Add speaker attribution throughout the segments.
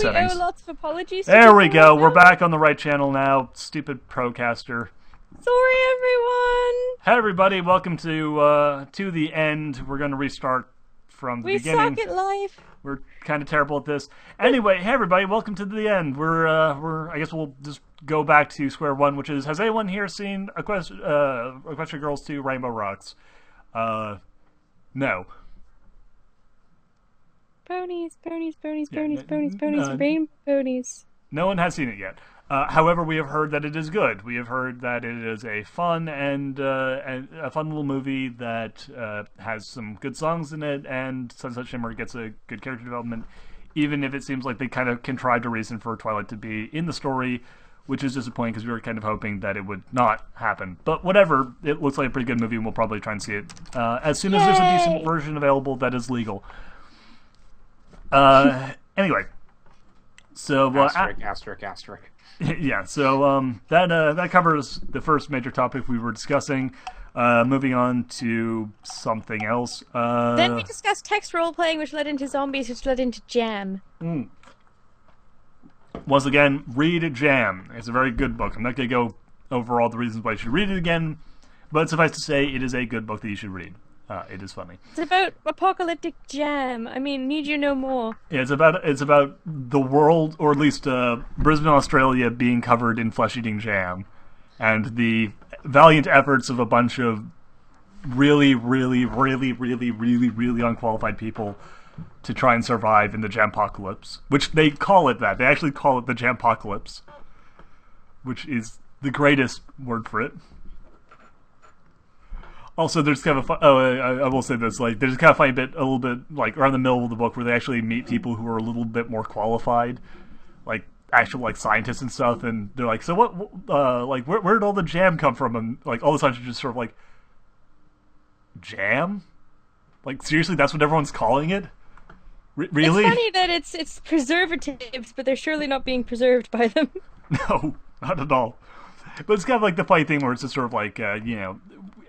Speaker 1: settings.
Speaker 2: We owe lots of apologies to
Speaker 1: There we
Speaker 2: people
Speaker 1: go.
Speaker 2: right
Speaker 1: We're
Speaker 2: now.
Speaker 1: back on the right channel now. Stupid Procaster.
Speaker 2: Sorry, everyone.
Speaker 1: Hey everybody, welcome to the end. We're gonna restart from the
Speaker 2: We
Speaker 1: beginning.
Speaker 2: suck at life.
Speaker 1: We're kind of terrible at this. Anyway, hey everybody, welcome to the end. I guess we'll just go back to square one, which is, has anyone here seen Equestria Girls 2 Rainbow Rocks? No.
Speaker 2: Ponies, ponies, ponies,
Speaker 1: Yeah,
Speaker 2: ponies, ponies, ponies, rain ponies.
Speaker 1: No one has seen it yet. However, we have heard that it is good. We have heard that it is a fun and a fun little movie that has some good songs in it, and Sunset Shimmer gets a good character development, even if it seems like they kind of contrived a reason for Twilight to be in the story, which is disappointing because we were kind of hoping that it would not happen. But whatever, it looks like a pretty good movie, and we'll probably try and see it as soon as there's a decent version available that is legal. Anyway. So,
Speaker 3: asterisk.
Speaker 1: yeah, so that covers the first major topic we were discussing. Moving on to something else.
Speaker 2: Then we discussed text role-playing, which led into zombies, which led into jam.
Speaker 1: Once again, read Jam. It's a very good book. I'm not going to go over all the reasons why you should read it again, but suffice to say, it is a good book that you should read. It is funny.
Speaker 2: It's about apocalyptic jam. I mean, need you know more?
Speaker 1: Yeah, it's about the world, or at least Brisbane, Australia, being covered in flesh-eating jam, and the valiant efforts of a bunch of really unqualified people to try and survive in the Jampocalypse, which they call it that. They actually call it the Jampocalypse, which is the greatest word for it. Also, there's kind of I will say this, like, there's kind of funny bit, a little bit, like, around the middle of the book where they actually meet people who are a little bit more qualified, like, actual, like, scientists and stuff, and they're like, so what, like, where did all the jam come from? And, like, all the scientists are just sort of like, jam? Like, seriously, that's what everyone's calling it? Really?
Speaker 2: It's funny that it's preservatives, but they're surely not being preserved by them.
Speaker 1: No, not at all. But it's kind of like the funny thing where it's just sort of like, you know,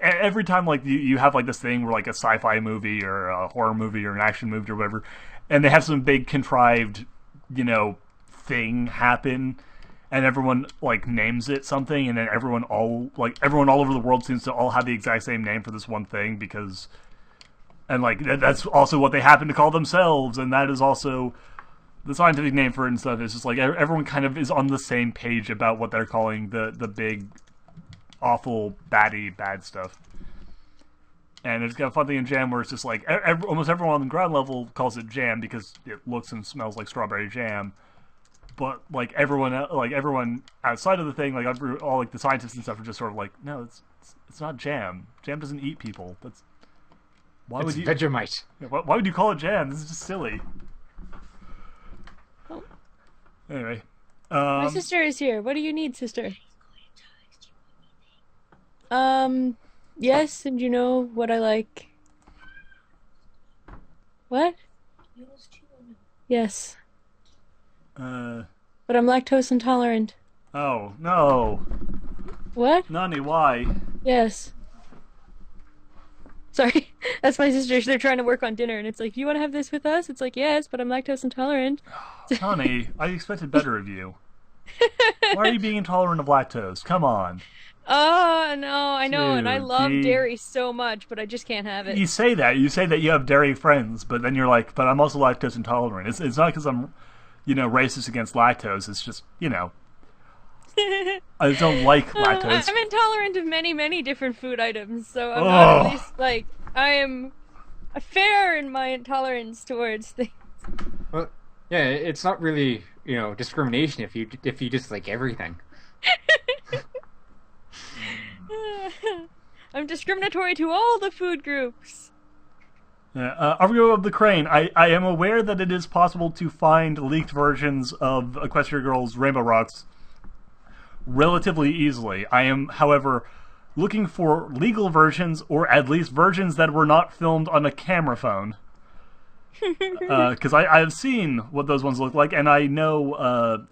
Speaker 1: every time, like, you have, like, this thing where, like, a sci-fi movie or a horror movie or an action movie or whatever, and they have some big contrived, you know, thing happen, and everyone, like, names it something, and then everyone all over the world seems to all have the exact same name for this one thing, because, and, like, that's also what they happen to call themselves, and that is also the scientific name for it and stuff. It's just like everyone kind of is on the same page about what they're calling the big, awful, bad stuff. And it's got a fun thing in jam where it's just like almost everyone on the ground level calls it jam because it looks and smells like strawberry jam. But like everyone outside of the thing, like all like the scientists and stuff are just sort of like, no, it's not jam. Jam doesn't eat people. That's why would you
Speaker 3: Vegemite.
Speaker 1: Why would you call it jam? This is just silly. Anyway,
Speaker 2: My sister is here. What do you need, sister? Yes, and you know what I like. What? Yes. But I'm lactose intolerant.
Speaker 1: Oh, no.
Speaker 2: What?
Speaker 1: Nani, why?
Speaker 2: Yes. Sorry, that's my sister. They're trying to work on dinner, and it's like, do you want to have this with us? It's like, yes, but I'm lactose intolerant.
Speaker 1: Honey, I expected better of you. Why are you being intolerant of lactose? Come on.
Speaker 2: Oh, no, I know, and I
Speaker 1: Dude,
Speaker 2: love dairy so much, but I just can't have it.
Speaker 1: You say that. You say that you have dairy friends, but then you're like, but I'm also lactose intolerant. It's not because I'm, you know, racist against lactose. It's just, you know, I just don't like lactose.
Speaker 2: I'm intolerant of many different food items, so I'm not at least, like, I am fair in my intolerance towards things.
Speaker 3: Well, yeah, it's not really, you know, discrimination if you just like everything.
Speaker 2: I'm discriminatory to all the food groups.
Speaker 1: Yeah, Argo of the Crane. I am aware that it is possible to find leaked versions of Equestria Girls Rainbow Rocks relatively easily. I am, however, looking for legal versions, or at least versions that were not filmed on a camera phone. Because I have seen what those ones look like, and I know,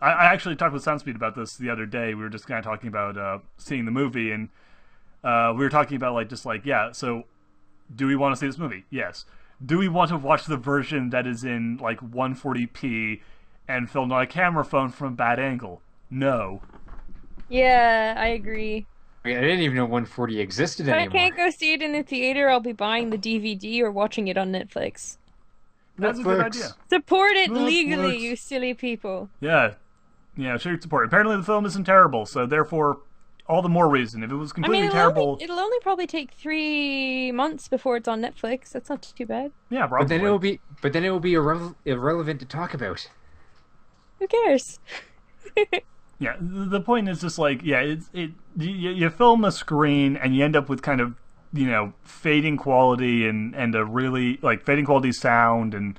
Speaker 1: I actually talked with Soundspeed about this the other day. We were just kind of talking about seeing the movie, and we were talking about, like, just like, yeah, so do we want to see this movie? Yes. Do we want to watch the version that is in, like, 140p and filmed on a camera phone from a bad angle. No.
Speaker 2: Yeah, I agree.
Speaker 3: I didn't even know 140 existed
Speaker 2: If I
Speaker 3: anymore.
Speaker 2: can't go see it in the theater, I'll be buying the DVD or watching it on Netflix.
Speaker 1: That's a good
Speaker 3: Netflix.
Speaker 1: idea.
Speaker 2: Support it
Speaker 1: Netflix.
Speaker 2: legally, you silly people.
Speaker 1: Yeah. Yeah, show support. Apparently the film isn't terrible, so therefore, all the more reason. If it was
Speaker 2: I
Speaker 1: completely
Speaker 2: mean,
Speaker 1: terrible...
Speaker 2: it'll only probably take 3 months before it's on Netflix. That's not too bad.
Speaker 1: Yeah, probably.
Speaker 3: But then it will be irrelevant to talk about.
Speaker 2: Who cares?
Speaker 1: Yeah, the point is just like, yeah, you film a screen and you end up with kind of, fading quality and a really, like, fading quality sound and,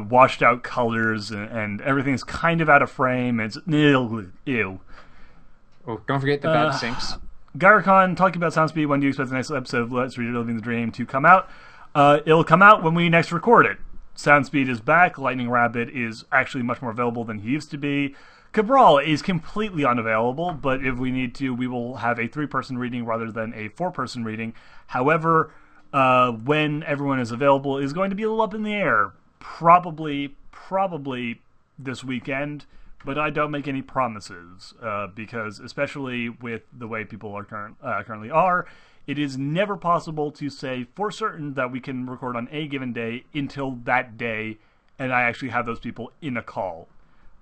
Speaker 1: washed out colors and everything's kind of out of frame. It's ew.
Speaker 3: Oh, don't forget the bad syncs.
Speaker 1: Gyrakon, talking about sound speed, when do you expect the next episode of Let's Read Living the Dream to come out? It'll come out when we next record it. Sound speed is back. Lightning Rabbit is actually much more available than he used to be. Cabral is completely unavailable, but if we need to, we will have a 3-person reading rather than a 4-person reading. However, when everyone is available is going to be a little up in the air. Probably this weekend, but I don't make any promises, because especially with the way people are currently are, it is never possible to say for certain that we can record on a given day until that day, and I actually have those people in a call.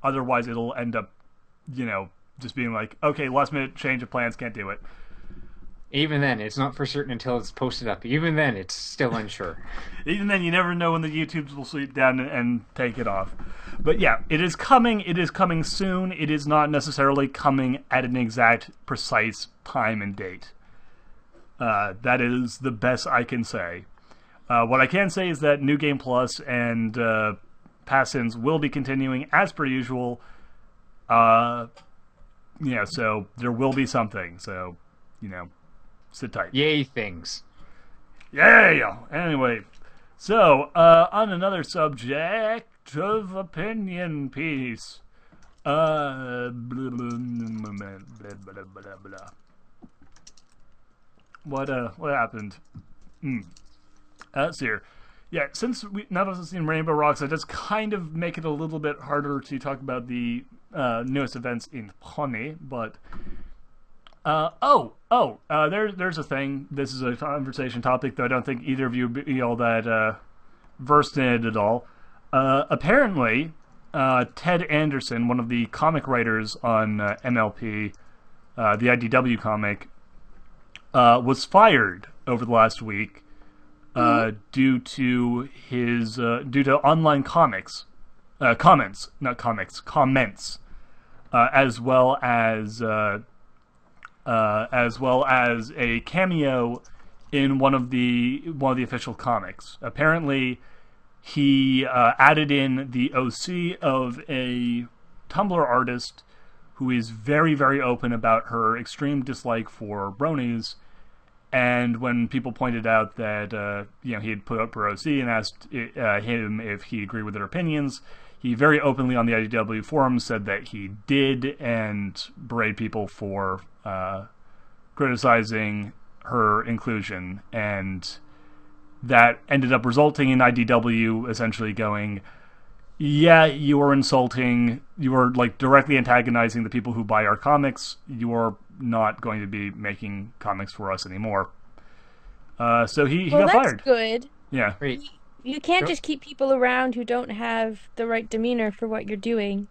Speaker 1: Otherwise, it'll end up, just being like, okay, last minute change of plans, can't do it.
Speaker 3: Even then, it's not for certain until it's posted up. Even then, it's still unsure.
Speaker 1: Even then, you never know when the YouTubes will sweep down and take it off. But yeah, it is coming. It is coming soon. It is not necessarily coming at an exact, precise time and date. That is the best I can say. What I can say is that New Game Plus and Pass-ins will be continuing as per usual. So there will be something. So, sit tight.
Speaker 3: Yay, things.
Speaker 1: Yeah. Anyway, so on another subject of opinion piece. Blah, blah, blah, blah. What happened? Let's see here. Yeah, since none of us have seen Rainbow Rocks, that does kind of make it a little bit harder to talk about the newest events in Pony, but there's a thing. This is a conversation topic, though I don't think either of you be all that versed in it at all. Apparently, Ted Anderson, one of the comic writers on MLP, the IDW comic, was fired over the last week due to online comments, as well as a cameo in one of the official comics. Apparently, he added in the OC of a Tumblr artist who is very, very open about her extreme dislike for bronies. And when people pointed out that he had put up her OC and asked him if he agreed with their opinions, he very openly on the IDW forum said that he did and berated people for criticizing her inclusion, and that ended up resulting in IDW essentially going, yeah, you are insulting, you are directly antagonizing the people who buy our comics, you are not going to be making comics for us anymore. So he got fired.
Speaker 2: That's good.
Speaker 1: Yeah.
Speaker 3: Great.
Speaker 2: You can't just keep people around who don't have the right demeanor for what you're doing.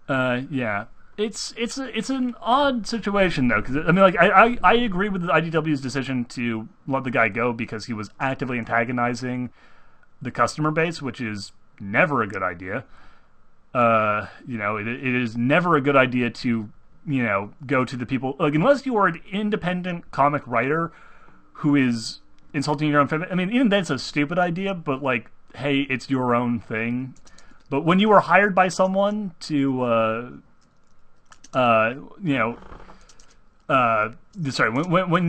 Speaker 1: Yeah. It's an odd situation though, because I agree with the IDW's decision to let the guy go because he was actively antagonizing the customer base, which is never a good idea. It is never a good idea to go to the people, unless you are an independent comic writer who is insulting your own family. I mean, even that's a stupid idea, but hey, it's your own thing. But when you are hired by someone to when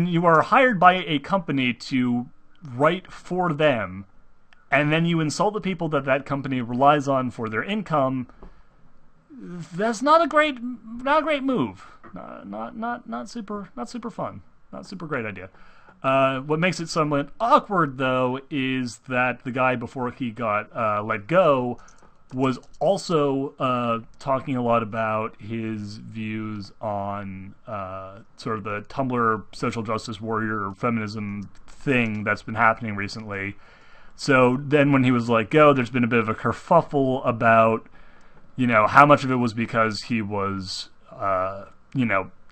Speaker 1: you are hired by a company to write for them, and then you insult the people that company relies on for their income, that's not a great move. Not super fun. Not super great idea. What makes it somewhat awkward though is that the guy before he got let go was also talking a lot about his views on sort of the Tumblr social justice warrior feminism thing that's been happening recently. So then when he was let go, there's been a bit of a kerfuffle about, how much of it was because he was,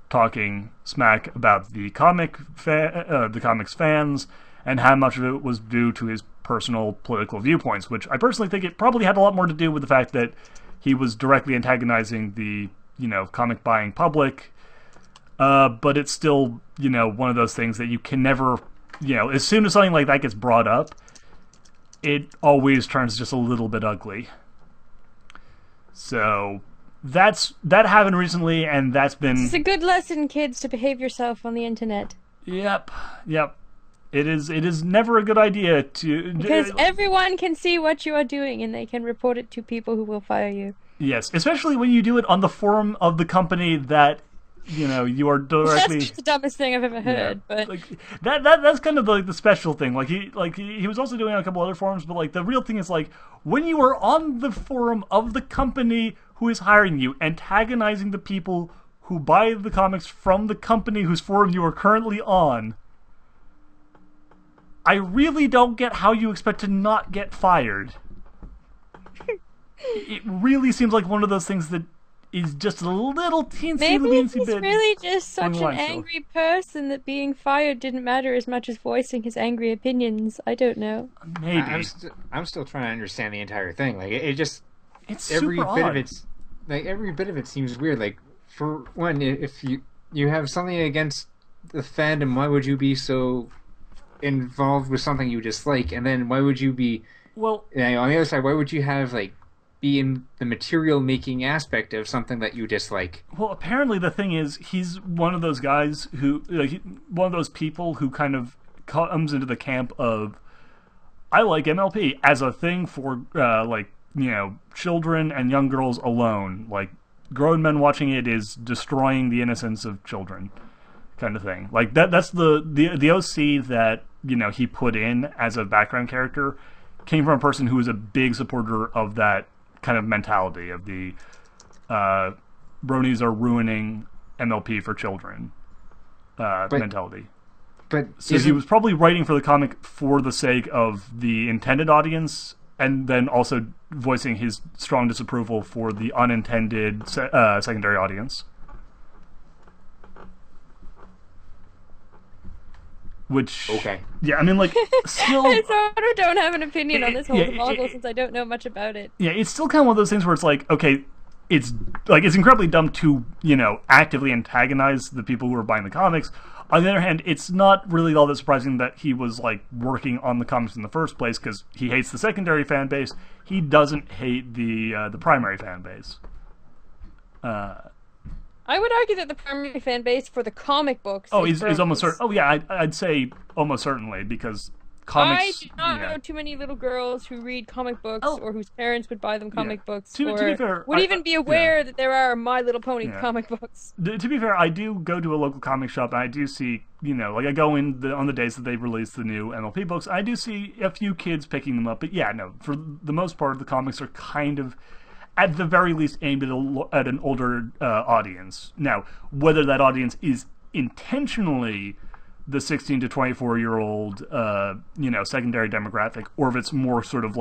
Speaker 1: talking smack about the the comics fans, and how much of it was due to his personal political viewpoints, which I personally think it probably had a lot more to do with the fact that he was directly antagonizing the, comic buying public. But it's still, one of those things that you can never, as soon as something like that gets brought up, it always turns just a little bit ugly. So that happened recently, and that's been...
Speaker 2: It's a good lesson, kids, to behave yourself on the internet.
Speaker 1: Yep. It is never a good idea to...
Speaker 2: Because everyone can see what you are doing, and they can report it to people who will fire you.
Speaker 1: Yes, especially when you do it on the forum of the company that, you are directly...
Speaker 2: That's the dumbest thing I've ever heard, but...
Speaker 1: Like, that's kind of like the special thing. He was also doing it on a couple other forums, but the real thing is when you are on the forum of the company who is hiring you, antagonizing the people who buy the comics from the company whose forum you are currently on, I really don't get how you expect to not get fired. It really seems like one of those things that is just a little teensy
Speaker 2: Maybe
Speaker 1: bit.
Speaker 2: he's really just such an angry person that being fired didn't matter as much as voicing his angry opinions. I don't know.
Speaker 1: Maybe.
Speaker 3: I'm still trying to understand the entire thing. It's
Speaker 1: every
Speaker 3: super
Speaker 1: bit
Speaker 3: odd.
Speaker 1: of it's
Speaker 3: every bit of it seems weird. For one, if you have something against the fandom, why would you be so involved with something you dislike? And then why would you be on the other side? Why would you have be in the material making aspect of something that you dislike?
Speaker 1: Well, apparently the thing is, he's one of those guys who, one of those people who kind of comes into the camp of, I like MLP as a thing for children and young girls alone. Grown men watching it is destroying the innocence of children, kind of thing. That's the OC that he put in as a background character came from a person who was a big supporter of that kind of mentality of the bronies are ruining MLP for children mentality.
Speaker 3: But
Speaker 1: so he was probably writing for the comic for the sake of the intended audience, and then also voicing his strong disapproval for the unintended secondary audience. Which,
Speaker 3: okay.
Speaker 1: Yeah, I mean, still...
Speaker 2: I sort of don't have an opinion on this whole debacle since I don't know much about it.
Speaker 1: Yeah, it's still kind of one of those things where it's okay, it's incredibly dumb to, actively antagonize the people who are buying the comics. On the other hand, it's not really all that surprising that he was, working on the comics in the first place, because he hates the secondary fan base. He doesn't hate the primary fan base.
Speaker 2: I would argue that the primary fan base for the comic books
Speaker 1: is almost certain. Oh, yeah, I'd say almost certainly, because comics...
Speaker 2: I do not know too many little girls who read comic books or whose parents would buy them comic books
Speaker 1: to be fair,
Speaker 2: would even be aware that there are My Little Pony comic books.
Speaker 1: To be fair, I do go to a local comic shop, and I do see, I go in on the days that they release the new MLP books, I do see a few kids picking them up, but for the most part, the comics are kind of, at the very least, aimed at an older audience. Now, whether that audience is intentionally the 16 to 24-year-old, secondary demographic, or if it's more sort of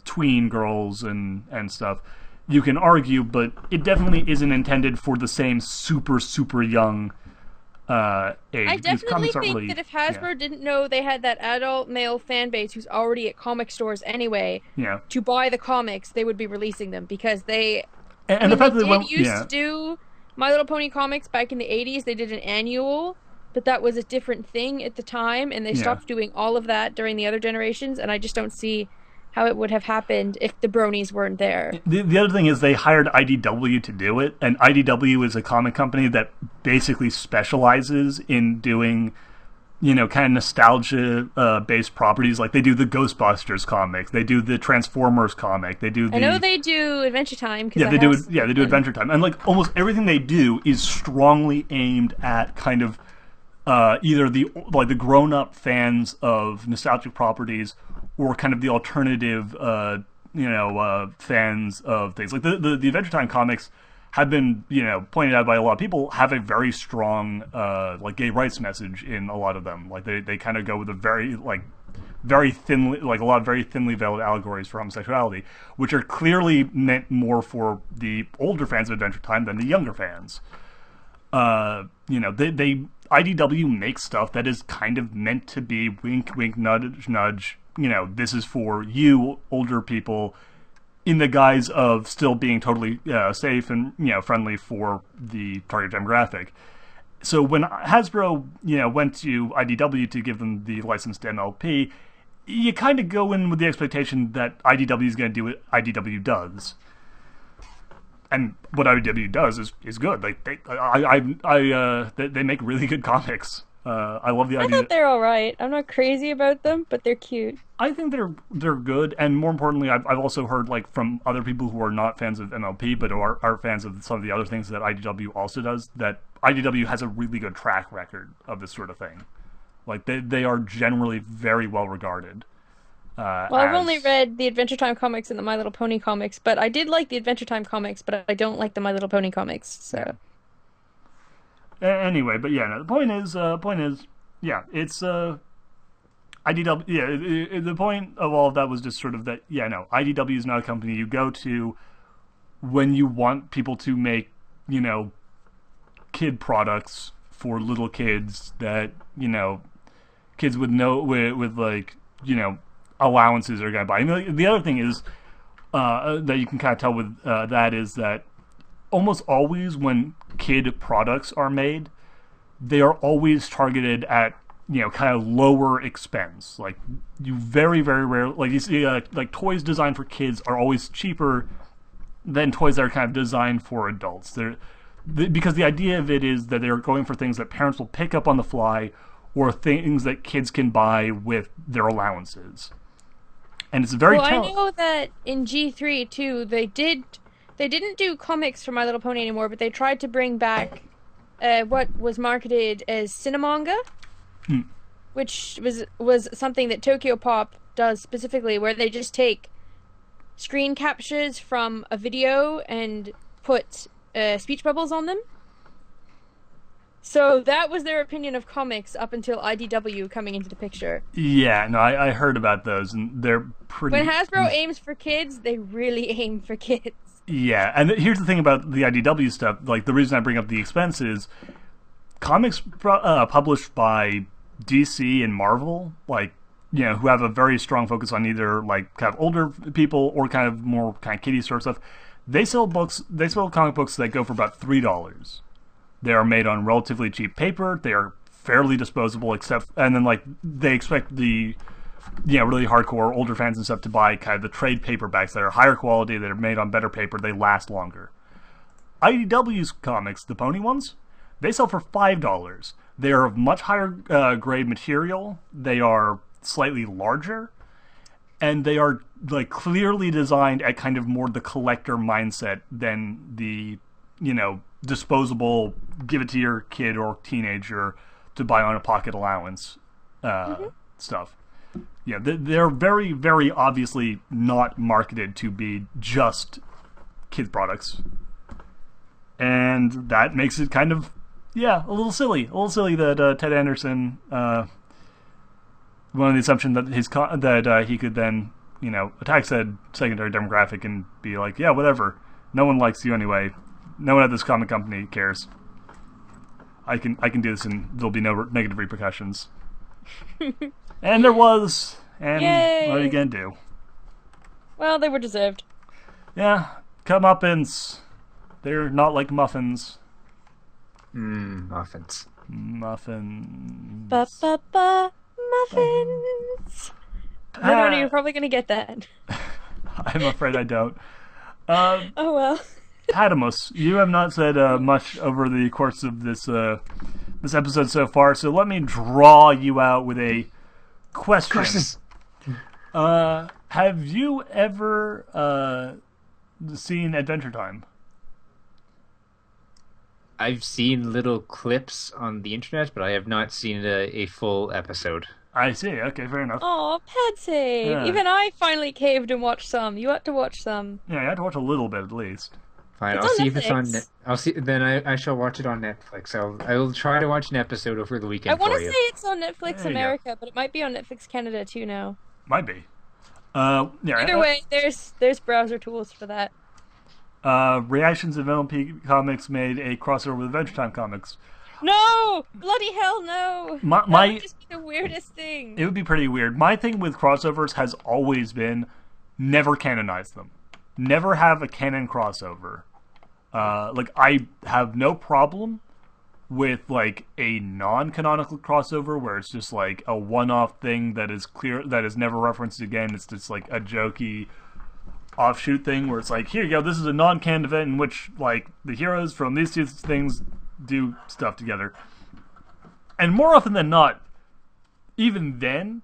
Speaker 1: tween girls and stuff, you can argue, but it definitely isn't intended for the same super, super young age.
Speaker 2: I definitely think that if Hasbro didn't know they had that adult male fan base who's already at comic stores anyway, to buy the comics, they would be releasing them, because they...
Speaker 1: And the fact that
Speaker 2: they used to do My Little Pony comics back in the 80s, they did an annual, but that was a different thing at the time, and they stopped doing all of that during the other generations, and I just don't see how it would have happened if the bronies weren't there.
Speaker 1: The other thing is they hired IDW to do it, and IDW is a comic company that basically specializes in doing, kind of nostalgia-based properties. They do the Ghostbusters comic, they do the Transformers comic, they do the...
Speaker 2: I know they do Adventure Time.
Speaker 1: They do Adventure Time, and almost everything they do is strongly aimed at kind of either the grown-up fans of nostalgic properties, or kind of the alternative, fans of things like the Adventure Time comics have been pointed out by a lot of people, have a very strong like gay rights message in a lot of them. Like they kind of go with a very thinly, like a lot of very thinly veiled allegories for homosexuality, which are clearly meant more for the older fans of Adventure Time than the younger fans. They IDW makes stuff that is kind of meant to be wink, wink, nudge, nudge. This is for you older people, in the guise of still being totally safe and friendly for the target demographic. So when Hasbro went to IDW to give them the license to MLP, you kind of go in with the expectation that IDW is going to do what IDW does. And what IDW does is good. Like they make really good comics. I love the idea.
Speaker 2: I thought they're all right. I'm not crazy about them, but they're cute.
Speaker 1: I think they're good, and more importantly, I've also heard like from other people who are not fans of MLP but are fans of some of the other things that IDW also does, that IDW has a really good track record of this sort of thing. Like they are generally very well regarded.
Speaker 2: I've only read the Adventure Time comics and the My Little Pony comics, but I did like the Adventure Time comics, but I don't like the My Little Pony comics. So
Speaker 1: anyway, but yeah, no, the point is, yeah, it's IDW. Yeah, the point of all of that was just sort of that. Yeah, no, IDW is not a company you go to when you want people to make kid products for little kids that kids with like allowances are gonna buy. The other thing is that you can kind of tell with that is that almost always when kid products are made, they are always targeted at kind of lower expense. Like you very very rare, like you see like toys designed for kids are always cheaper than toys that are kind of designed for adults. Because the idea of it is that they're going for things that parents will pick up on the fly, or things that kids can buy with their allowances. And it's very
Speaker 2: I know that in G3 too, they didn't do comics for My Little Pony anymore, but they tried to bring back what was marketed as Cinemanga, which was something that Tokyo Pop does specifically, where they just take screen captures from a video and put speech bubbles on them. So that was their opinion of comics up until IDW coming into the picture.
Speaker 1: Yeah, no, I heard about those, and they're pretty...
Speaker 2: When Hasbro aims for kids, they really aim for kids.
Speaker 1: Yeah, and here's the thing about the IDW stuff, like the reason I bring up the expenses, comics published by DC and Marvel, like, who have a very strong focus on either like kind of older people or kind of more kind of kiddie sort of stuff, they sell comic books that go for about $3. They are made on relatively cheap paper. They are fairly disposable, and then like they expect the really hardcore older fans and stuff to buy kind of the trade paperbacks that are higher quality, that are made on better paper. They last longer. IDW's comics, the pony ones, they sell for $5. They are of much higher grade material. They are slightly larger, and they are like clearly designed at kind of more the collector mindset than the disposable, give it to your kid or teenager to buy on a pocket allowance stuff. Yeah, they're very, very obviously not marketed to be just kids products, and that makes it kind of a little silly that Ted Anderson one of the assumption that he could then attack said secondary demographic and be like, yeah, whatever, no one likes you anyway. No one at this comic company cares. I can do this and there'll be no negative repercussions. And there was. And
Speaker 2: Yay!
Speaker 1: What are you going to do?
Speaker 2: Well, they were deserved.
Speaker 1: Yeah. Comeuppance. They're not like muffins.
Speaker 3: Muffins.
Speaker 1: Muffins.
Speaker 2: Ba-ba-ba. Muffins. I know, you're probably going to get that.
Speaker 1: I'm afraid I don't.
Speaker 2: Oh, well.
Speaker 1: Patamus, you have not said much over the course of this episode so far, so let me draw you out with a question. Have you ever seen Adventure Time?
Speaker 3: I've seen little clips on the internet, but I have not seen a full episode.
Speaker 1: I see. Okay, fair enough.
Speaker 2: Oh, Patsy!
Speaker 1: Yeah,
Speaker 2: Even I finally caved and watched some. You had to watch some.
Speaker 1: yeah, I had to watch a little bit at least.
Speaker 3: Fine,
Speaker 2: It's
Speaker 3: I'll
Speaker 2: on
Speaker 3: see if it's on.
Speaker 2: Netflix.
Speaker 3: I'll see. Then I shall watch it on Netflix. I will try to watch an episode over the
Speaker 2: I
Speaker 3: weekend
Speaker 2: want to
Speaker 3: for
Speaker 2: say
Speaker 3: you.
Speaker 2: it's on Netflix
Speaker 1: There you go.
Speaker 2: America, but it might be on Netflix Canada too now.
Speaker 1: Might be. Yeah.
Speaker 2: Either way, there's browser tools for that.
Speaker 1: Reactions of LP Comics made a crossover with Adventure Time Comics.
Speaker 2: No! Bloody hell no! That would just be the weirdest thing.
Speaker 1: It would be pretty weird. My thing with crossovers has always been never canonize them. Never have a canon crossover. Like, I have no problem with, like, a non-canonical crossover where it's just, like, a one-off thing that is clear, that is never referenced again. It's just, like, a jokey offshoot thing where it's like, here you go, this is a non-canon event in which, like, the heroes from these two things do stuff together. And more often than not, even then,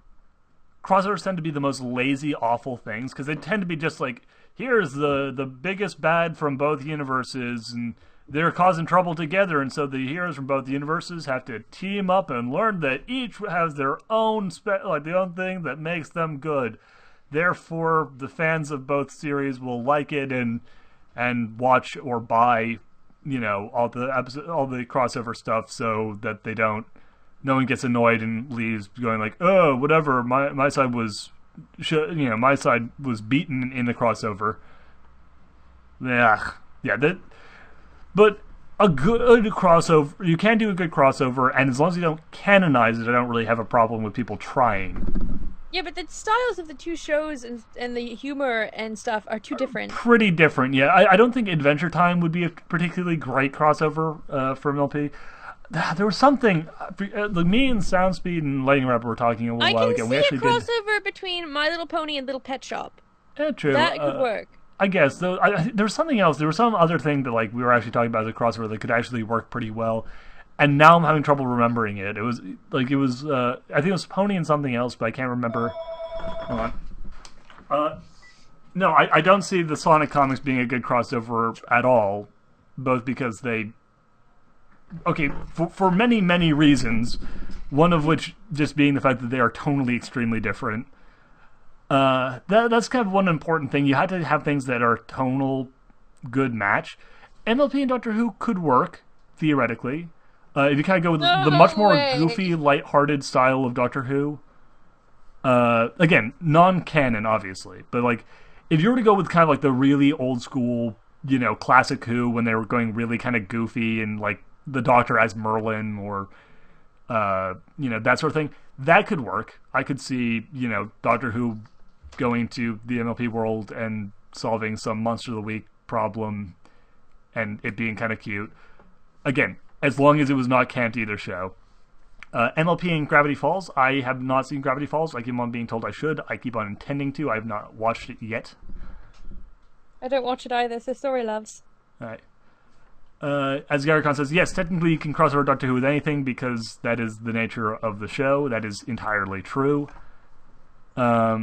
Speaker 1: crossovers tend to be the most lazy, awful things, because they tend to be just like, here's the biggest bad from both universes, and they're causing trouble together, and so the heroes from both universes have to team up and learn that each has their own the own thing that makes them good. Therefore, the fans of both series will like it and watch or buy, you know, all the crossover stuff, so that no one gets annoyed and leaves going like, oh, whatever, my side was my side was beaten in the crossover. But a good crossover, you can do a good crossover, and as long as you don't canonize it, I don't really have a problem with people trying.
Speaker 2: Yeah, but the styles of the two shows and the humor and stuff are too different.
Speaker 1: Pretty different, yeah. I don't think Adventure Time would be a particularly great crossover for MLP. There was something. Me and Soundspeed and Lightning Rap were talking a little while ago.
Speaker 2: I can see a crossover between My Little Pony and Little Pet Shop.
Speaker 1: Yeah, true.
Speaker 2: That could work.
Speaker 1: I guess. Though, there was something else. There was some other thing that like we were actually talking about as a crossover that could actually work pretty well. And now I'm having trouble remembering it. It was I think it was Pony and something else, but I can't remember. Hold on. No, I don't see the Sonic comics being a good crossover at all. Both because they... Okay, for many, many reasons. One of which just being the fact that they are tonally extremely different. That's kind of one important thing. You had to have things that are tonal good match. MLP and Doctor Who could work, theoretically. If you kind of go with the much more goofy, lighthearted style of Doctor Who. Again, non-canon, obviously. But, like, if you were to go with kind of, like, the really old school, you know, classic Who, when they were going really kind of goofy and, like, the Doctor as Merlin or, you know, that sort of thing, that could work. I could see, you know, Doctor Who going to the MLP world and solving some Monster of the Week problem and it being kind of cute. Again, as long as it was not camped either show. MLP and Gravity Falls. I have not seen Gravity Falls. I keep on being told I should. I keep on intending to. I have not watched it yet.
Speaker 2: I don't watch it either, so sorry, loves.
Speaker 1: Alright. As Garricon says, yes, technically you can cross over Doctor Who with anything because that is the nature of the show. That is entirely true.
Speaker 2: I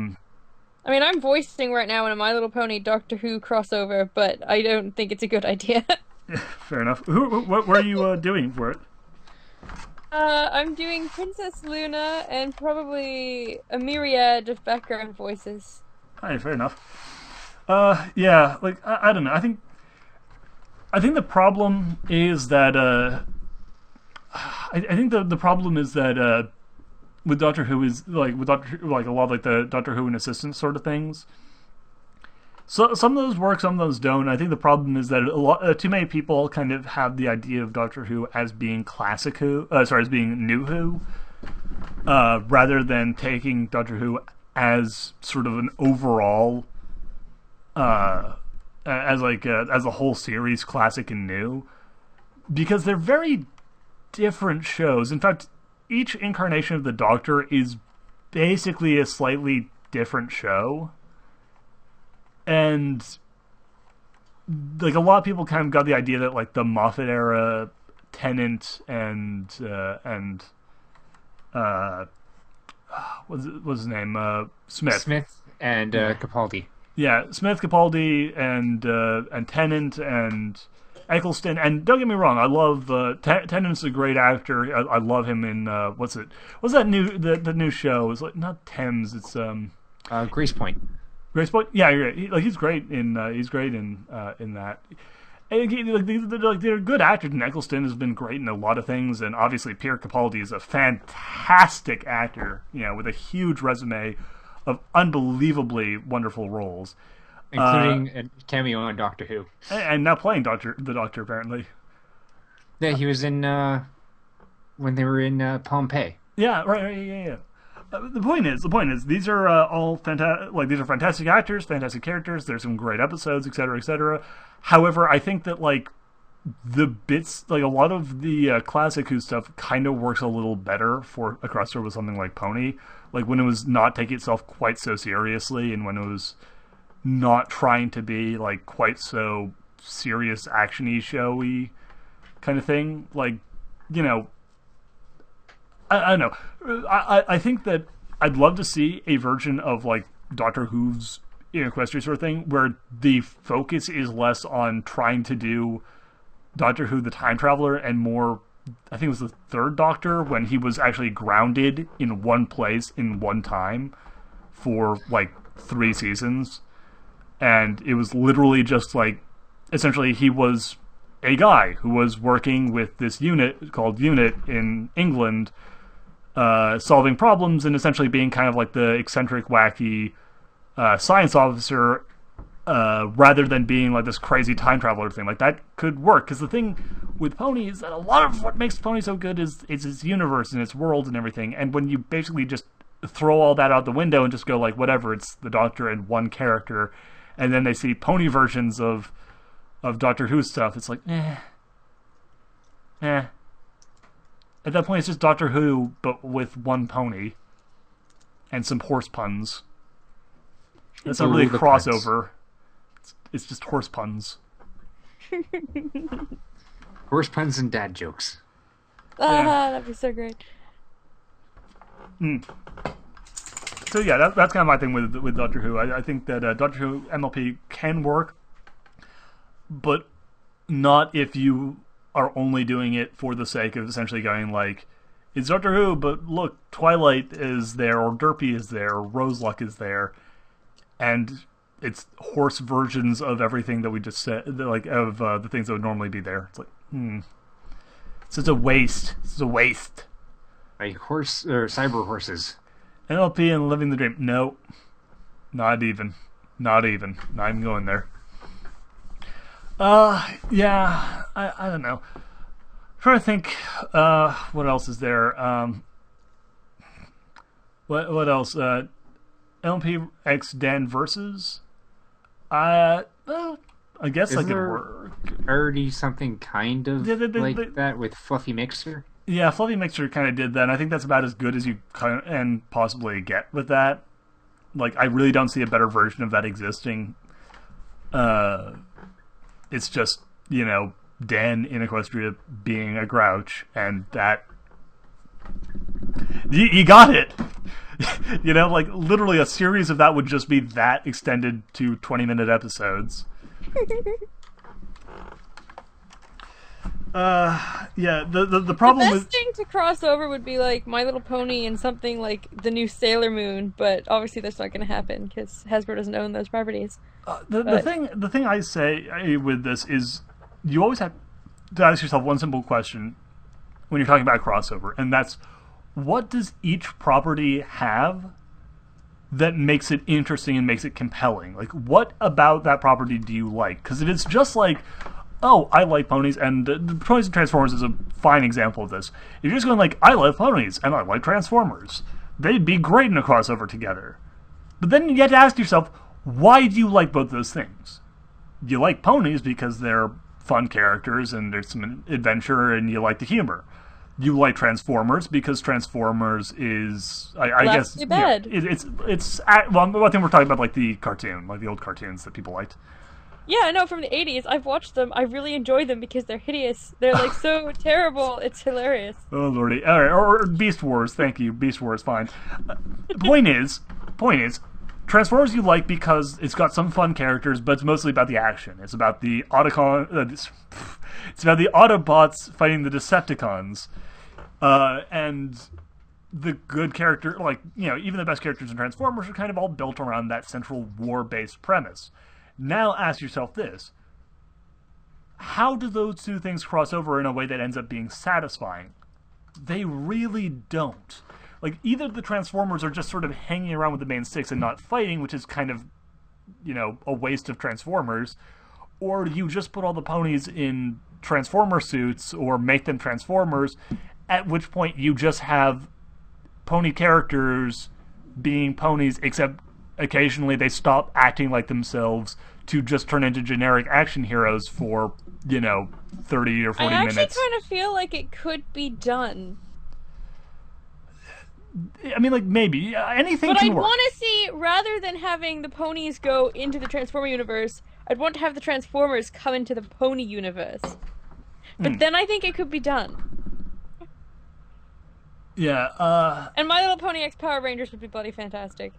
Speaker 2: mean, I'm voicing right now in a My Little Pony Doctor Who crossover, but I don't think it's a good idea.
Speaker 1: Fair enough. What are you doing for it?
Speaker 2: I'm doing Princess Luna and probably a myriad of background voices.
Speaker 1: Alright, fair enough. Yeah, like, I don't know. I think the problem is that, I think the problem is that, with Doctor Who is, like, with Doctor, like, a lot of, like, the Doctor Who and assistants sort of things. So some of those work, some of those don't. I think the problem is that too many people kind of have the idea of Doctor Who as being classic Who, as being new Who, rather than taking Doctor Who as sort of an overall, as a whole series, classic and new, because they're very different shows. In fact, each incarnation of the Doctor is basically a slightly different show. And, like, a lot of people kind of got the idea that, like, the Moffat era, Tennant and what's his name? Smith.
Speaker 3: Smith and Capaldi.
Speaker 1: Yeah, Smith, Capaldi, and Tennant, and Eccleston, and don't get me wrong, I love Tennant's a great actor. I love him in what's that new the new show? It's like not Thames. It's
Speaker 3: Grace Point.
Speaker 1: Grace Point. Yeah, you're right. He's great in that. And they're good actors. And Eccleston has been great in a lot of things, and obviously Pierre Capaldi is a fantastic actor. With a huge resume of unbelievably wonderful roles,
Speaker 3: including a cameo on Doctor Who,
Speaker 1: and now playing the Doctor apparently.
Speaker 3: Yeah, he was in when they were in Pompeii.
Speaker 1: Yeah, right. Yeah. The point is, these are all fantastic. Like, these are fantastic actors, fantastic characters. There's some great episodes, etc., etc. However, I think that the bits, a lot of the classic Who stuff, kind of works a little better for a crossover with something like Pony. Like when it was not taking itself quite so seriously, and when it was not trying to be quite so serious, action-y, showy kind of thing. I don't know. I think that I'd love to see a version of Doctor Who's Equestria sort of thing where the focus is less on trying to do Doctor Who the Time Traveler and more, I think it was the third Doctor, when he was actually grounded in one place in one time for 3 seasons. And it was literally just essentially he was a guy who was working with this unit called Unit in England, solving problems and essentially being kind of the eccentric, wacky science officer, rather than being this crazy time traveler thing. That could work, because the thing with Pony is that a lot of what makes Pony so good is its universe and its world and everything. And when you basically just throw all that out the window and just go whatever, it's the Doctor and one character, and then they see Pony versions of Doctor Who stuff, it's At that point, it's just Doctor Who, but with one pony and some horse puns. That's not really a crossover. It's just horse puns.
Speaker 3: Horse puns and dad jokes.
Speaker 2: That'd be so great.
Speaker 1: So yeah, that's kind of my thing with Doctor Who. I think that Doctor Who MLP can work, but not if you are only doing it for the sake of essentially going it's Doctor Who, but look, Twilight is there, or Derpy is there, or Roseluck is there, and it's horse versions of everything that we just said, of the things that would normally be there. It's it's just a waste. It's a waste.
Speaker 3: Horse or cyber horses.
Speaker 1: NLP and Living the Dream. No, not even going there. Yeah, I don't know. I'm trying to think, what else is there? What else? LMP X Dan versus? I guess
Speaker 3: Isn't
Speaker 1: could
Speaker 3: there
Speaker 1: work.
Speaker 3: already something kind of that with Fluffy Mixer?
Speaker 1: Yeah, Fluffy Mixer kind of did that, and I think that's about as good as you can possibly get with that. I really don't see a better version of that existing. It's just, Dan in Equestria being a grouch, and that... You got it! Literally a series of that would just be that extended to 20-minute episodes. Yeah, the problem
Speaker 2: the best thing to cross over would be My Little Pony and something like the new Sailor Moon, but obviously that's not going to happen because Hasbro doesn't own those properties.
Speaker 1: The thing I say with this is you always have to ask yourself one simple question when you're talking about crossover, and that's, what does each property have that makes it interesting and makes it compelling? What about that property do you like? Because if it's just oh, I like ponies, and Ponies and Transformers is a fine example of this. If you're just going I love ponies and I like Transformers, they'd be great in a crossover together. But then you have to ask yourself, why do you like both those things? You like ponies because they're fun characters and there's some adventure and you like the humor. You like Transformers because Transformers is, I guess,
Speaker 2: bad.
Speaker 1: It's I think we're talking about the cartoon, the old cartoons that people liked.
Speaker 2: Yeah, I know, from the 80s. I've watched them. I really enjoy them because they're hideous. They're so terrible. It's hilarious.
Speaker 1: Oh lordy! All right, or Beast Wars. Thank you, Beast Wars. Fine. Point is, Transformers you like because it's got some fun characters, but it's mostly about the action. It's about the Otacon. It's about the Autobots fighting the Decepticons, and the good character, like, even the best characters in Transformers are kind of all built around that central war-based premise. Now ask yourself this: how do those two things cross over in a way that ends up being satisfying? They really don't. Like, either the Transformers are just sort of hanging around with the main six and not fighting, which is kind of, a waste of Transformers, or you just put all the ponies in Transformer suits or make them Transformers, at which point you just have pony characters being ponies, except occasionally they stop acting like themselves to just turn into generic action heroes for, 30 or 40 minutes.
Speaker 2: I actually kind of feel like it could be done.
Speaker 1: I mean, like, maybe. Anything
Speaker 2: but
Speaker 1: can
Speaker 2: I'd
Speaker 1: work.
Speaker 2: want to see, rather than having the ponies go into the Transformer universe, I'd want to have the Transformers come into the pony universe. But then I think it could be done.
Speaker 1: Yeah,
Speaker 2: And My Little Pony X Power Rangers would be bloody fantastic.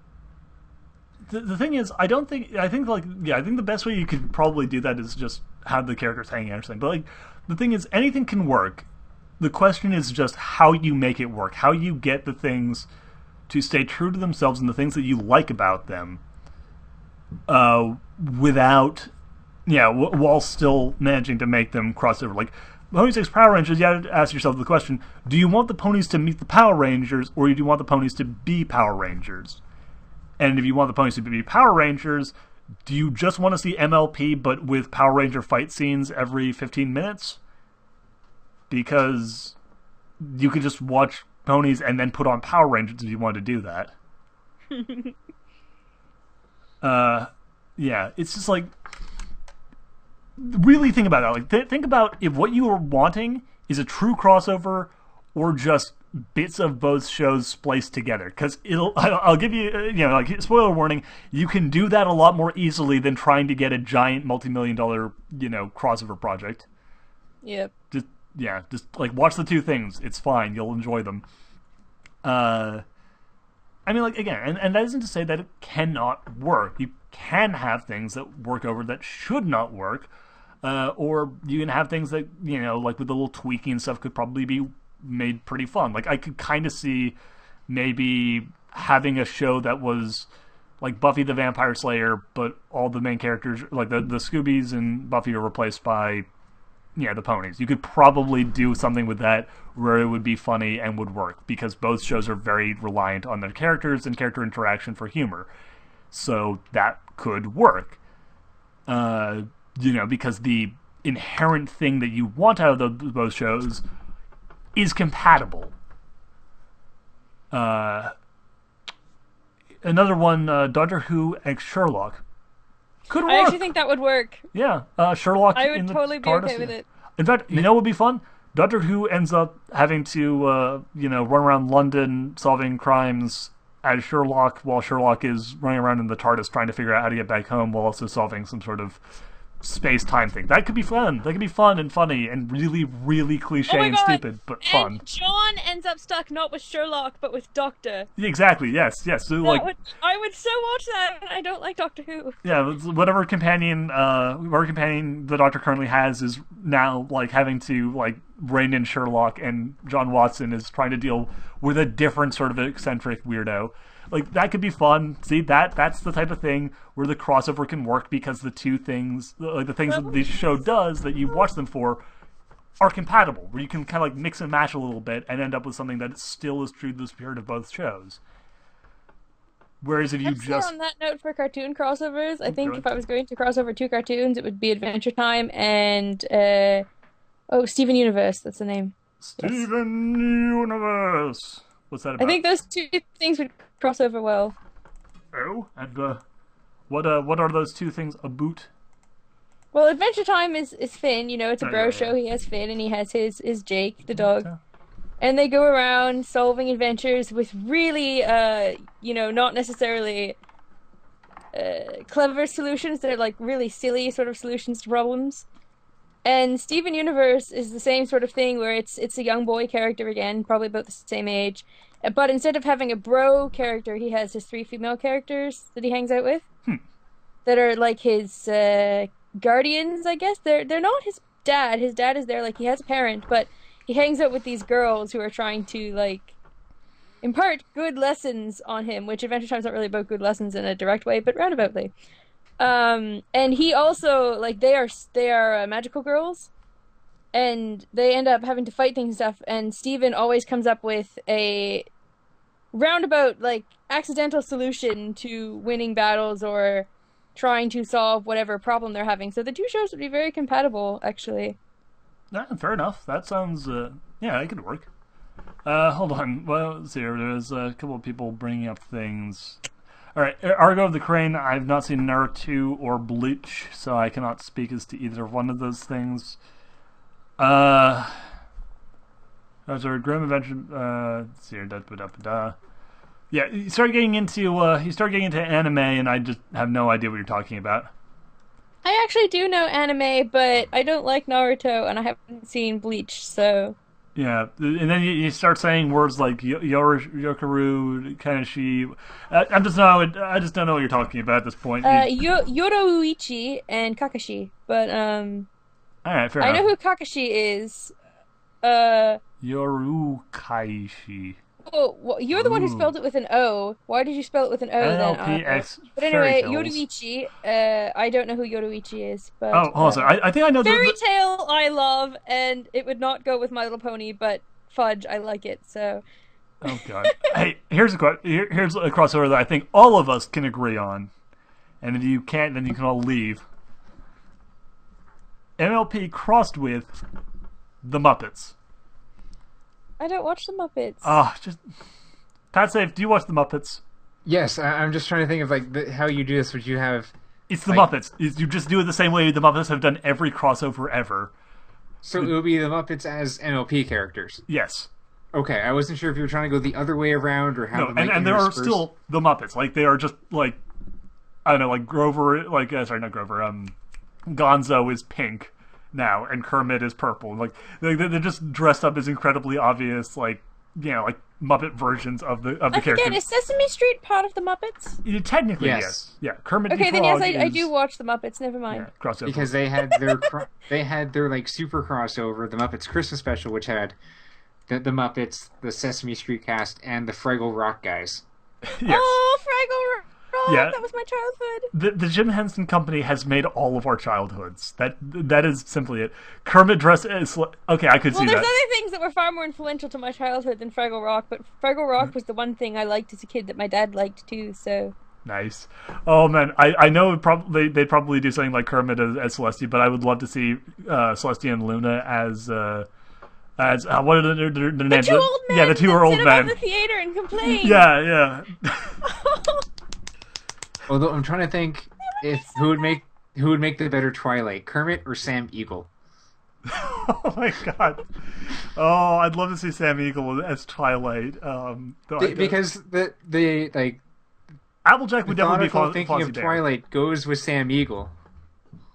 Speaker 1: The thing is, I think the best way you could probably do that is just have the characters hanging out or something. But, like, the thing is, anything can work. The question is just how you make it work, how you get the things to stay true to themselves and the things that you like about them, without, while still managing to make them cross over. Like, Pony 6 Power Rangers, you have to ask yourself the question, do you want the ponies to meet the Power Rangers, or do you want the ponies to be Power Rangers? And if you want the ponies to be Power Rangers, do you just want to see MLP but with Power Ranger fight scenes every 15 minutes? Because you could just watch ponies and then put on Power Rangers if you wanted to do that. Yeah, it's just like, really think about that. Like, think about if what you are wanting is a true crossover or just bits of both shows spliced together. Because I'll give you, like, spoiler warning, you can do that a lot more easily than trying to get a giant multi-million-dollar, crossover project.
Speaker 2: Yep.
Speaker 1: Just like, watch the two things. It's fine. You'll enjoy them. I mean, like, again, and that isn't to say that it cannot work. You can have things that work over that should not work, or you can have things that, like, with a little tweaking and stuff, could probably be made pretty fun. Like, I could kind of see maybe having a show that was like Buffy the Vampire Slayer, but all the main characters, like the Scoobies and Buffy, are replaced by the ponies. You could probably do something with that where it would be funny and would work, because both shows are very reliant on their characters and character interaction for humor. So that could work. Because the inherent thing that you want out of both shows is compatible. Another one, Doctor Who X Sherlock. Could work.
Speaker 2: I actually think that would work.
Speaker 1: Yeah, Sherlock.
Speaker 2: I would totally be okay with it.
Speaker 1: In fact, what would be fun? Doctor Who ends up having to, run around London solving crimes as Sherlock, while Sherlock is running around in the TARDIS trying to figure out how to get back home, while also solving some sort of space-time thing. That could be fun. That could be fun and funny and really, really cliche and stupid, but fun.
Speaker 2: And John ends up stuck not with Sherlock, but with Doctor.
Speaker 1: Exactly, yes. So, like,
Speaker 2: I would so watch that, and I don't like Doctor Who.
Speaker 1: Yeah, whatever companion the Doctor currently has is now, like, having to, like, rein in Sherlock, and John Watson is trying to deal with a different sort of eccentric weirdo. Like, that could be fun. See, that's the type of thing where the crossover can work, because the two things, like, the things that the show does that you watch them for, are compatible, where you can kind of, like, mix and match a little bit and end up with something that still is true to the spirit of both shows. Whereas if you
Speaker 2: on that note, for cartoon crossovers, I think if I was going to cross over two cartoons, it would be Adventure Time and Steven Universe. That's the name.
Speaker 1: Steven Universe. What's that about?
Speaker 2: I think those two things would cross over well.
Speaker 1: Oh, and what are those two things about?
Speaker 2: Well, Adventure Time is Finn. It's a bro show. He has Finn, and he has his Jake, the dog. Okay. And they go around solving adventures with really, not necessarily clever solutions. They're, like, really silly sort of solutions to problems. And Steven Universe is the same sort of thing, where it's a young boy character again, probably about the same age. But instead of having a bro character, he has his 3 female characters that he hangs out with. That are, like, his guardians, I guess. They're not his dad. His dad is there, like he has a parent, but he hangs out with these girls who are trying to like impart good lessons on him, which Adventure Time's not really about good lessons in a direct way, but roundaboutly. And he also like they are magical girls, and they end up having to fight things and stuff. And Steven always comes up with a roundabout, like accidental solution to winning battles or trying to solve whatever problem they're having. So the two shows would be very compatible, actually.
Speaker 1: Yeah, fair enough. That sounds, yeah, it could work. Hold on. Well, let's see here. There's a couple of people bringing up things. All right, Argo of the Crane. I've not seen Naruto or Bleach, so I cannot speak as to either one of those things. Those are Grim Adventure. Let's see here. Yeah, you start getting into anime, and I just have no idea what you're talking about.
Speaker 2: I actually do know anime, but I don't like Naruto, and I haven't seen Bleach, so...
Speaker 1: Yeah, and then you start saying words like Yokaru, Kanashi. I just don't know what you're talking about at this point.
Speaker 2: Yoruichi and Kakashi, but
Speaker 1: all right, fair
Speaker 2: I
Speaker 1: enough.
Speaker 2: know who Kakashi is.
Speaker 1: Yorukaishi.
Speaker 2: Oh, well, you're the one who spelled it with an O. Why did you spell it with an O then?
Speaker 1: NLPX.
Speaker 2: But anyway, Yoruichi. I don't know who Yoruichi is, but
Speaker 1: Oh, also, I think I know.
Speaker 2: Fairy Tail I love, and it would not go with My Little Pony, but Fudge I like it. So.
Speaker 1: Oh God! Hey, here's a crossover that I think all of us can agree on, and if you can't, then you can all leave. MLP crossed with the Muppets.
Speaker 2: I don't watch the Muppets.
Speaker 1: Just Pat Safe, do you watch the Muppets?
Speaker 3: Yes, I'm just trying to think of like how you do this. Would you have?
Speaker 1: It's the Muppets. You just do it the same way the Muppets have done every crossover ever.
Speaker 3: So it would be the Muppets as NLP characters.
Speaker 1: Yes.
Speaker 3: Okay, I wasn't sure if you were trying to go the other way around or how.
Speaker 1: No, and there are still the Muppets. Like they are just like I don't know, like Grover. Like sorry, not Grover. Gonzo is pink now, and Kermit is purple. Like they're just dressed up as incredibly obvious, like like Muppet versions of the characters.
Speaker 2: Again, is Sesame Street part of the Muppets?
Speaker 1: Technically, yes. Yeah, Kermit.
Speaker 2: Okay, then yes, I do watch the Muppets. Never mind.
Speaker 1: Yeah, crossover.
Speaker 3: Because they had their like super crossover, the Muppets Christmas special, which had the Muppets, the Sesame Street cast, and the Fraggle Rock guys.
Speaker 1: Yes.
Speaker 2: Oh, Fraggle Rock!
Speaker 1: Yeah.
Speaker 2: That was my childhood.
Speaker 1: The Jim Henson Company has made all of our childhoods. That is simply it. Kermit dressed as okay, I could see that.
Speaker 2: Well, there's other things that were far more influential to my childhood than Fraggle Rock, but Fraggle Rock was the one thing I liked as a kid that my dad liked too. So
Speaker 1: nice. Oh man, I know they'd probably do something like Kermit as Celestia, but I would love to see Celestia and Luna as what are their names?
Speaker 2: The two old men.
Speaker 1: Yeah, the two old men.
Speaker 2: Sit in the theater and complain.
Speaker 1: Yeah.
Speaker 3: Although I'm trying to think who would make the better Twilight, Kermit or Sam Eagle?
Speaker 1: Oh my God! Oh, I'd love to see Sam Eagle as Twilight.
Speaker 3: Because the like
Speaker 1: Applejack would definitely be
Speaker 3: thinking
Speaker 1: Fozzie
Speaker 3: of
Speaker 1: Bear.
Speaker 3: Twilight goes with Sam Eagle.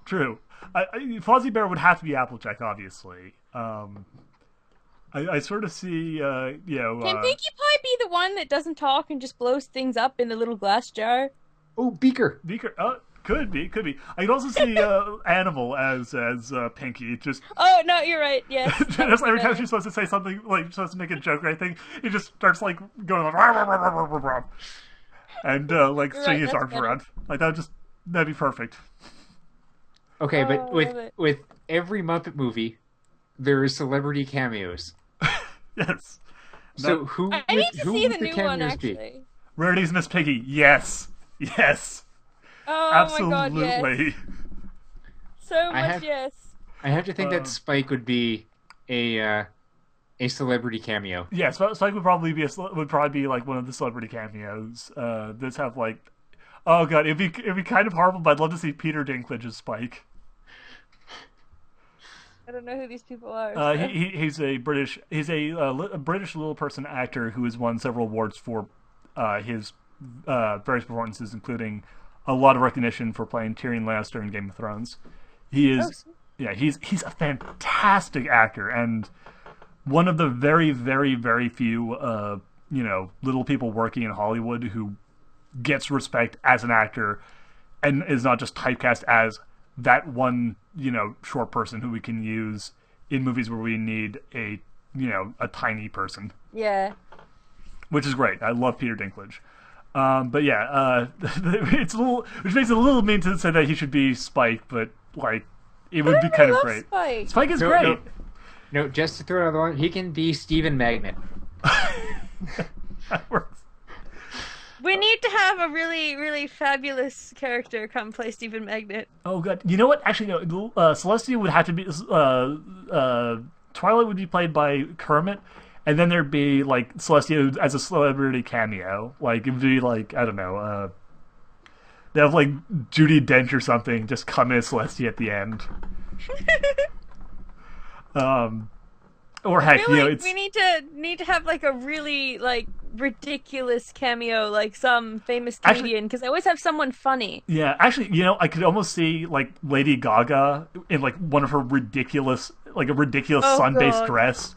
Speaker 1: True. Fozzie Bear would have to be Applejack, obviously. I sort of see,
Speaker 2: Can Pinkie Pie be the one that doesn't talk and just blows things up in the little glass jar?
Speaker 3: Oh, Beaker.
Speaker 1: Could be. I could also see Animal as Pinkie. Just
Speaker 2: oh no, you're right. Yes.
Speaker 1: just every time she's supposed to say something, like supposed to make a joke or anything, he just starts like going like rah, rah, rah, rah, rah, rah, and like swinging his arms around. Like that'd be perfect.
Speaker 3: Okay, but
Speaker 2: I
Speaker 3: with every Muppet movie, there is celebrity cameos.
Speaker 1: Yes.
Speaker 3: So who
Speaker 2: I need to see the
Speaker 3: would
Speaker 2: new one
Speaker 3: cameos
Speaker 2: actually.
Speaker 3: be?
Speaker 1: Rarity's Miss Piggy. Yes.
Speaker 2: Oh
Speaker 1: Absolutely.
Speaker 2: my God, yes. So much yes.
Speaker 3: I have to think that Spike would be a celebrity cameo.
Speaker 1: Yeah, Spike would probably be like one of the celebrity cameos. This have like, oh God, it'd be kind of horrible, but I'd love to see Peter Dinklage as Spike.
Speaker 2: I don't know who these people are. So.
Speaker 1: He's a British little person actor who has won several awards for his various performances, including a lot of recognition for playing Tyrion Lannister in Game of Thrones. He is, he's a fantastic actor and one of the very, very, very few, little people working in Hollywood who gets respect as an actor and is not just typecast as that one, short person who we can use in movies where we need a tiny person.
Speaker 2: Yeah.
Speaker 1: Which is great. I love Peter Dinklage. But yeah, it's a little, which makes it a little mean to say that he should be Spike, but like, it would be kind of great.
Speaker 2: Spike.
Speaker 1: Spike is great.
Speaker 3: No, just to throw another one, he can be Stephen Magnet.
Speaker 1: That works.
Speaker 2: We need to have a really, really fabulous character come play Stephen Magnet.
Speaker 1: Oh god, you know what? Actually, no. Celestia would have to be. Twilight would be played by Kermit, and then there'd be like Celestia as a celebrity cameo. Like it'd be like, I don't know. They have like Judi Dench or something just come in as Celestia at the end. Or heck, it's
Speaker 2: we need to have like a really like ridiculous cameo, like some famous comedian, because I always have someone funny.
Speaker 1: Yeah, actually, I could almost see like Lady Gaga in like one of her ridiculous sun-based dress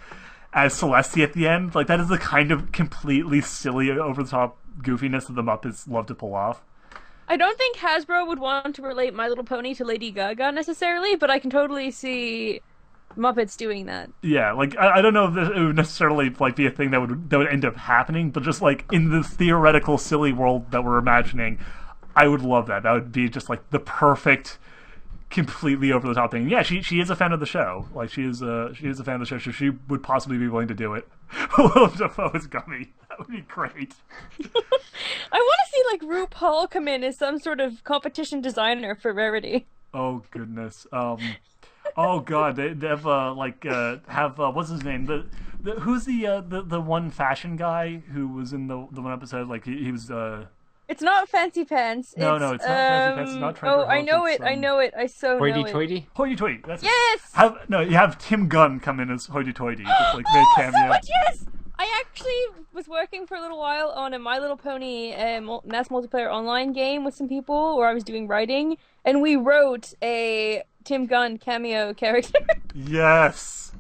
Speaker 1: as Celestia at the end. Like that is the kind of completely silly, over-the-top goofiness that the Muppets love to pull off.
Speaker 2: I don't think Hasbro would want to relate My Little Pony to Lady Gaga necessarily, but I can totally see Muppets doing that.
Speaker 1: Yeah, like I don't know if it would necessarily like be a thing that would end up happening, but just like in the theoretical silly world that we're imagining, I would love that. That would be just like the perfect, completely over the top thing. Yeah, she is a fan of the show. Like she is a fan of the show, so she would possibly be willing to do it. Willem Dafoe as Gummy. That would be great.
Speaker 2: I want to see like RuPaul come in as some sort of competition designer for Rarity.
Speaker 1: Oh goodness. Oh god, they have what's his name? Who's the one fashion guy who was in the one episode? Like he was.
Speaker 2: It's not Fancy Pants.
Speaker 1: No, it's not Fancy Pants. It's not Trevor.
Speaker 2: I know it. I know it. I so know it.
Speaker 3: Hoity-toity?
Speaker 1: Hoity-toity. That's
Speaker 2: yes.
Speaker 1: You have Tim Gunn come in as Hoity-toity, just like make cameo.
Speaker 2: So much, yes. I actually was working for a little while on a My Little Pony mass multiplayer online game with some people where I was doing writing, and we wrote a Tim Gunn cameo character.
Speaker 1: Yes.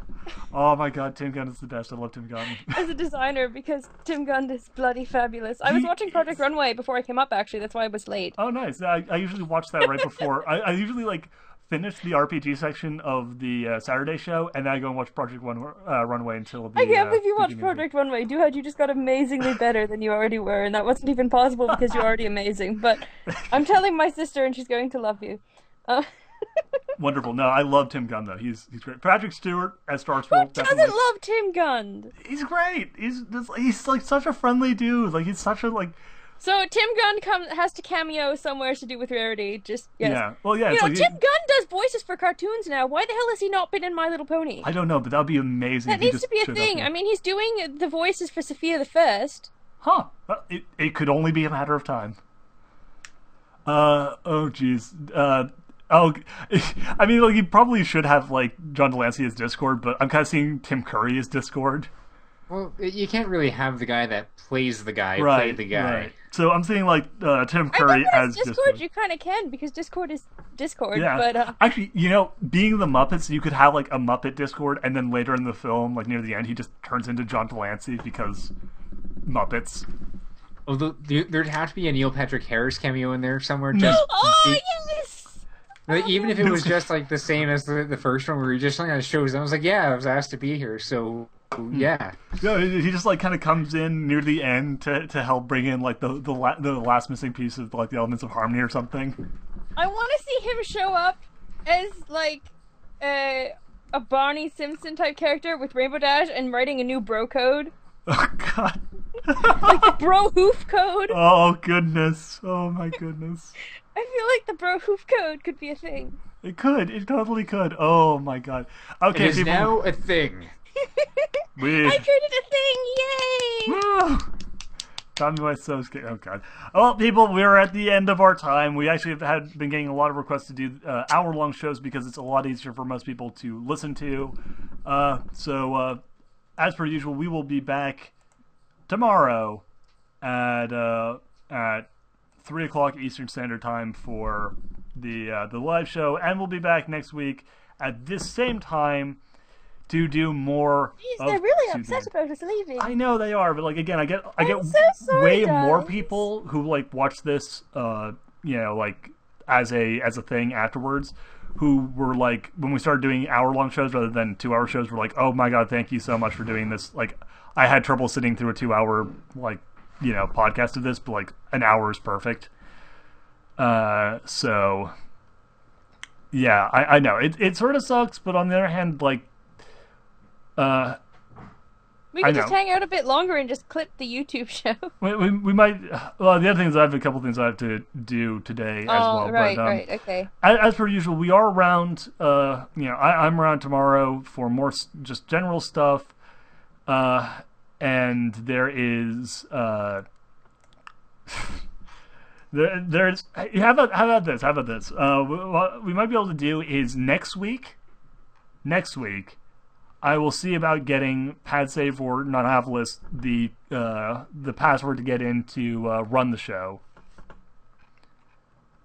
Speaker 1: Oh my god, Tim Gunn is the best. I love Tim Gunn.
Speaker 2: As a designer, because Tim Gunn is bloody fabulous. I was watching Project Runway before I came up, actually. That's why I was late.
Speaker 1: Oh, nice. I usually watch that right before. I usually like finish the RPG section of the Saturday show, and then I go and watch Project Runway until the.
Speaker 2: I can't believe you watched Project Runway. Duhad, you just got amazingly better than you already were, and that wasn't even possible because you're already amazing. But I'm telling my sister, and she's going to love you.
Speaker 1: Wonderful. No, I love Tim Gunn though. He's great. Patrick Stewart as Starscream.
Speaker 2: Who doesn't love Tim Gunn?
Speaker 1: He's great. He's like such a friendly dude. Like he's such a like.
Speaker 2: So Tim Gunn has to cameo somewhere to do with Rarity. Just yes.
Speaker 1: Yeah. Well, yeah.
Speaker 2: Tim Gunn does voices for cartoons now. Why the hell has he not been in My Little Pony?
Speaker 1: I don't know, but that would be amazing.
Speaker 2: That needs to be a thing. I mean, he's doing the voices for Sophia the First.
Speaker 1: Huh. Well, it could only be a matter of time. Oh jeez. I mean, like, you probably should have, like, John Delancey as Discord, but I'm kind of seeing Tim Curry as Discord.
Speaker 3: Well, you can't really have the guy that plays the guy play the guy. Right.
Speaker 1: So I'm seeing, like, Tim Curry as Discord.
Speaker 2: You kind of can, because Discord is Discord.
Speaker 1: Yeah.
Speaker 2: But,
Speaker 1: actually, being the Muppets, you could have, like, a Muppet Discord, and then later in the film, like, near the end, he just turns into John Delancey because Muppets.
Speaker 3: Although, there'd have to be a Neil Patrick Harris cameo in there somewhere.
Speaker 2: Yes!
Speaker 3: Like, even if it was just like the same as the first one, where he just kind of shows them, I was like, yeah, I was asked to be here, so yeah.
Speaker 1: No, he just like kind of comes in near the end to help bring in like the last missing piece of like the elements of harmony or something.
Speaker 2: I want to see him show up as like a Barney Simpson type character with Rainbow Dash and writing a new bro code.
Speaker 1: Oh god.
Speaker 2: Like the bro hoof code.
Speaker 1: Oh goodness. Oh my goodness.
Speaker 2: I feel like the bro hoof code could be a thing.
Speaker 1: It could. It totally could. Oh my god. Okay,
Speaker 3: it is now a thing.
Speaker 2: I created a thing! Yay!
Speaker 1: Woo! Tommy was so scared. Oh god. Well, people, we're at the end of our time. We actually have been getting a lot of requests to do hour-long shows because it's a lot easier for most people to listen to. So, as per usual, we will be back tomorrow at 3 o'clock Eastern Standard Time for the live show, and we'll be back next week at this same time to do more.
Speaker 2: Jeez, they're really upset about us leaving.
Speaker 1: I know they are, but like again, I get
Speaker 2: so sorry,
Speaker 1: way
Speaker 2: guys.
Speaker 1: more people who like watch this, like as a thing afterwards, who were like, when we started doing hour-long shows rather than 2-hour shows, were like, oh my god, thank you so much for doing this. Like, I had trouble sitting through a 2-hour, like, podcast of this, but like an hour is perfect. So yeah, I know it sort of sucks, but on the other hand, like,
Speaker 2: we could just hang out a bit longer and just clip the YouTube show.
Speaker 1: We might. Well, the other thing is I have a couple things I have to do today as well.
Speaker 2: Right,
Speaker 1: but,
Speaker 2: right, okay.
Speaker 1: As per usual, we are around. I'm around tomorrow for more just general stuff. And there is. There's. How about this? What we might be able to do is next week. I will see about getting PadSave or Nonopolis the password to get in to run the show.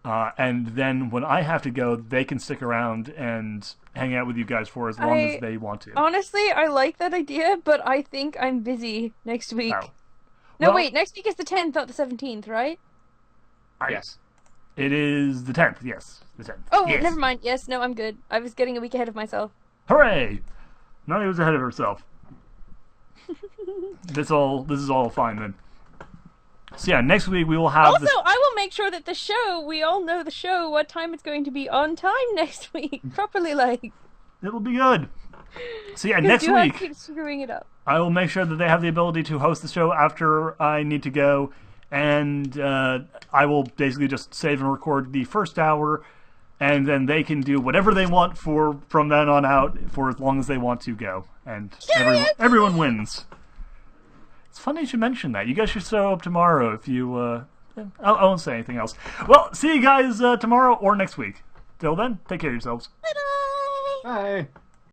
Speaker 1: And then when I have to go, they can stick around and hang out with you guys for as long as they want to.
Speaker 2: Honestly, I like that idea, but I think I'm busy next week.
Speaker 1: Oh.
Speaker 2: No, wait, next week is the 10th, not the 17th, right?
Speaker 3: Yes.
Speaker 1: It is the 10th, yes. The 10th.
Speaker 2: Oh,
Speaker 1: yes.
Speaker 2: Never mind. Yes, no, I'm good. I was getting a week ahead of myself.
Speaker 1: Hooray! Nani was ahead of herself. This is all fine then. So yeah, next week we will have.
Speaker 2: Also, I will make sure that the show, we all know the show, what time it's going to be on time next week. Properly, like.
Speaker 1: It'll be good. So yeah, next week
Speaker 2: keep screwing it up.
Speaker 1: I will make sure that they have the ability to host the show after I need to go, and I will basically just save and record the first hour. And then they can do whatever they want from then on out for as long as they want to go. And everyone wins. It's funny you should mention that. You guys should show up tomorrow if you... I won't say anything else. Well, see you guys tomorrow or next week. Till then, take care of yourselves.
Speaker 2: Bye-bye!
Speaker 3: Bye.